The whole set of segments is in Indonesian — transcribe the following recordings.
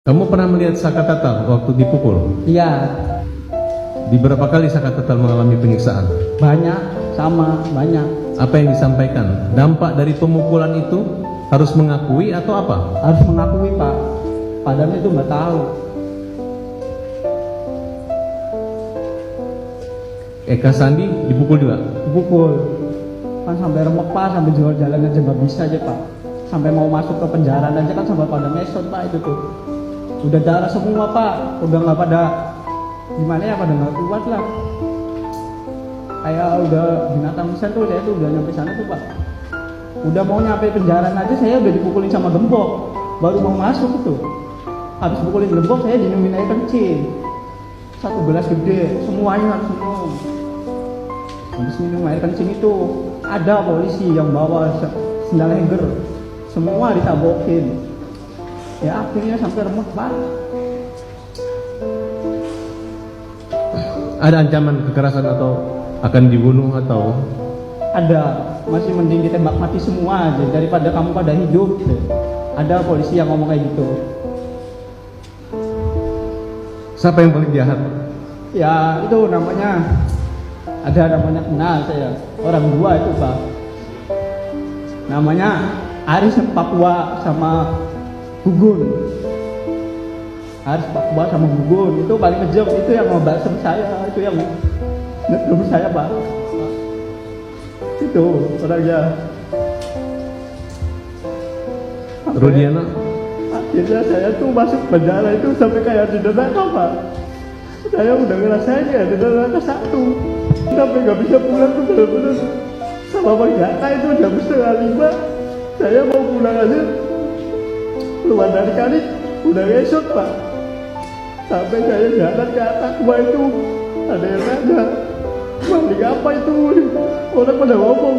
Kamu pernah melihat Saka Tatal waktu dipukul? Iya, Di berapa kali Saka Tatal mengalami penyiksaan? banyak, sama, banyak. Apa yang disampaikan? Dampak dari pemukulan itu harus mengakui atau apa? Harus mengakui, Pak. Padahal itu nggak tahu. Eka Sandi dipukul juga? Dipukul. Kan sampai remek, Pak, sampai jual jalan aja nggak bisa aja, Pak. Sampai mau masuk ke penjara aja kan sampai pada mesot, Pak, itu tuh. Udah darah semua, Pak. Udah nggak pada gimana ya, pada nggak kuat lah. Kayak udah binatang pisan tuh, saya tuh udah nyampe sana tuh, Pak. Udah mau nyampe penjara aja saya udah dipukulin sama gembok. Baru mau masuk itu. Habis pukulin gembok saya diminumin air kencing. Satu gelas gede, semuanya harus minum. Habis minum air kencing itu ada polisi yang bawa sendal heger. Semua ditabokin. Ya akhirnya sampai remek, Pak. Ada ancaman kekerasan atau akan dibunuh atau? Ada, masih mending ditembak mati semua aja daripada kamu pada hidup gitu. Ada polisi yang ngomong kayak gitu. Siapa yang paling jahat? Ya itu namanya, ada namanya kenal saya, orang dua itu, Pak. Namanya Aris Papua sama Gugun. Aris Papua sama Gugun itu paling kejam, itu yang ngebasem saya, itu yang ngerum saya, Pak. Itu orangnya. Rudiana? Akhirnya saya tuh masuk penjara itu sampai kayak di neraka, Pak. Saya udah ngerasain ya di neraka satu, sampai nggak bisa pulang tuh bener-bener sama Bang Jaka itu jam 4:30. Saya mau pulang aja, keluar dari kali udah ngesot, Pak. Sampai saya jalan ke atas gua itu ada yang nanya, maling apa itu? Orang pada ngomong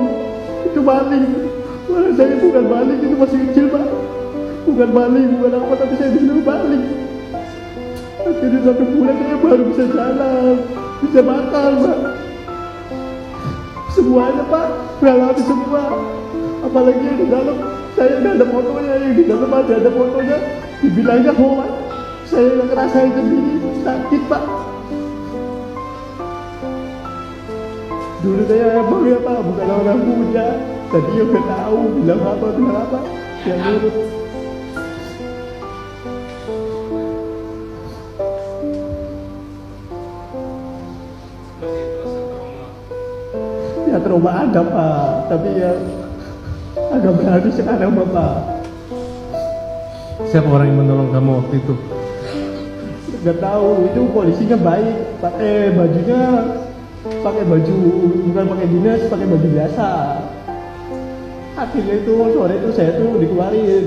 itu maling. Malah saya bukan maling, itu masih kecil, Pak. Bukan maling, bukan apa, tapi saya disuruh maling. Akhirnya sampai pulang saya baru bisa jalan, bisa makan, Pak. Semuanya, Pak, ngalamin semua. Apalagi yang di dalam, saya nggak ada fotonya, yang di dalam ada fotonya. Dibilangnya hoax, saya nggak ngerasain sendiri, sakit, Pak. Dulu saya emang ya, Pak, bukan orang muda. Tadi ya udah tahu, bilang apa, yang nurut. Ya trauma ada, Pak, tapi ya agak berani sekarang, Bapak. Siapa orang yang menolong kamu waktu itu? Gak tahu, itu polisinya baik, pakai bajunya, pakai baju bukan pakai dinas, pakai baju biasa. Akhirnya itu sore itu saya tuh dikeluarin,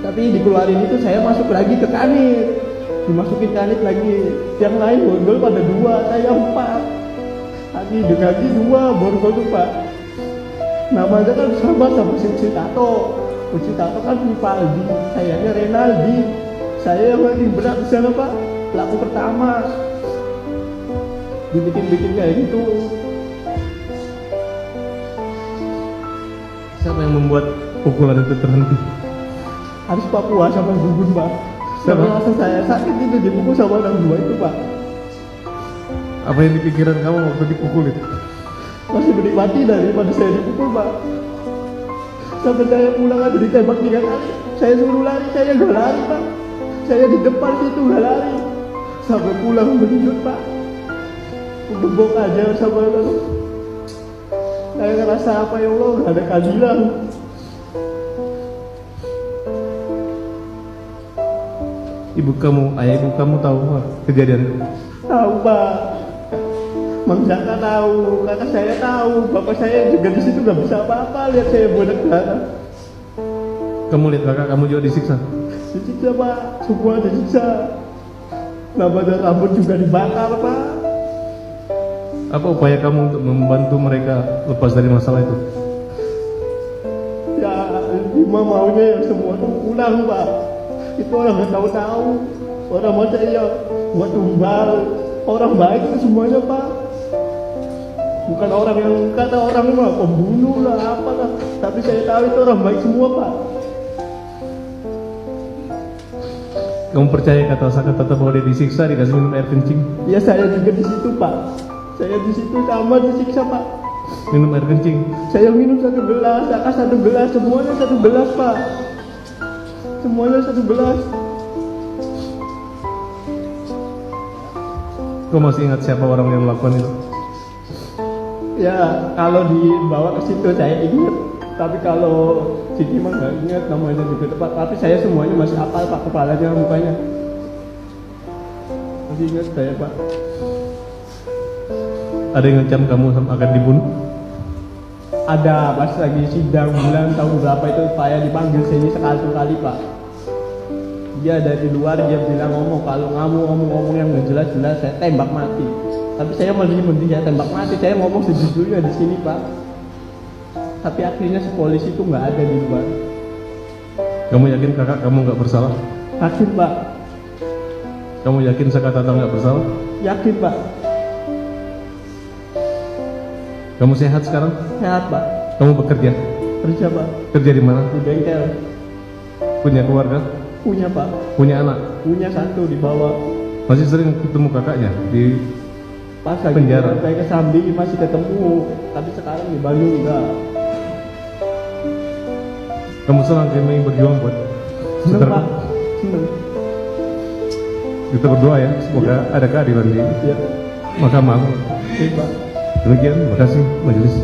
tapi dikeluarin itu saya masuk lagi ke kanit, dimasukin kanit lagi. Yang lain borgol pada 2, saya 4. Kaki 2 borgol tuh, Pak. Namanya kan sama si Tato. Si Tato kan Vivaldi, sayanya Renaldi. Saya yang paling berat di sana, Pak. Pelaku pertama. Dibikin kayak gitu. Siapa yang membuat pukulan itu terhenti? Harus Papua sama Gugun, Pak. Siapa? Sampai rasa saya sakit itu dipukul sama orang 2 itu, Pak. Apa yang dipikiran kamu waktu dipukul itu? Masih menikmati daripada saya dipukul, Pak. Sampai saya pulang aja ditembak 3 kali. Saya suruh lari, saya gak lari, Pak. Saya di depan situ gak lari. Sampai pulang menunjuk, Pak. Gebok aja sama orang. Saya ngerasa apa, ya Allah, gak ada keadilan. Ibu kamu, ayah ibu kamu tahu kejadian itu? Tahu, Pak. Mang Jaka tahu, kakak saya tahu, bapak saya juga di situ gak bisa apa-apa lihat saya bodak darah. Kamu lihat kakak kamu juga disiksa? Disiksa, Pak, semua disiksa. Namanya rambut juga dibakar, Pak. Apa upaya kamu untuk membantu mereka lepas dari masalah itu? Ya, Ima maunya yang semua tuh pulang, Pak. Itu orang gak tahu-tahu, orang macam ya buat tumbal, orang baik itu semuanya, Pak. Bukan orang yang kata orang mah pembunuh lah, apalah. Tapi saya tahu itu orang baik semua, Pak. Kamu percaya kata bahwa dia disiksa dikasih minum air kencing? Ya saya juga di situ Pak. Saya di situ sama disiksa Pak. Minum air kencing. Saya minum 1 gelas, Aka 1 gelas, semuanya 1 gelas Pak. Semuanya 1 gelas. Kau masih ingat siapa orang yang melakukan itu? Ya kalau dibawa ke situ saya ingat. Tapi kalau Siti mah nggak ingat namanya juga Pak. Tapi saya semuanya masih hafal Pak, kepalanya, mukanya. Masih ingat saya Pak. Ada yang ngancam kamu akan dibunuh? Ada pas lagi sidang bulan tahun berapa itu saya dipanggil sini sekali Pak. Dia dari luar dia bilang ngomong, kalau kamu ngomong yang nggak jelas-jelas saya tembak mati. Tapi saya masih mending ya tembak mati. Saya ngomong sejujurnya di sini Pak. Tapi akhirnya si polisi itu nggak ada di luar. Kamu yakin kakak kamu nggak bersalah? Yakin Pak. Kamu yakin Saka Tatal nggak bersalah? Yakin Pak. Kamu sehat sekarang? Sehat Pak. Kamu bekerja? Kerja Pak. Kerja di mana? Di bengkel. Punya keluarga? Punya Pak. Punya anak? Punya 1 di bawah. Masih sering ketemu kakaknya di Pas lagi penjara? saya ke Sambi masih ketemu. Tapi sekarang di Bandung enggak. Kamu senang kami berjuang buat Seneng saudara? Pak. Seneng. Kita berdoa ya, semoga ada keadilan di Ya. mahkamah. Iya Pak. Demikian, terima kasih majelis.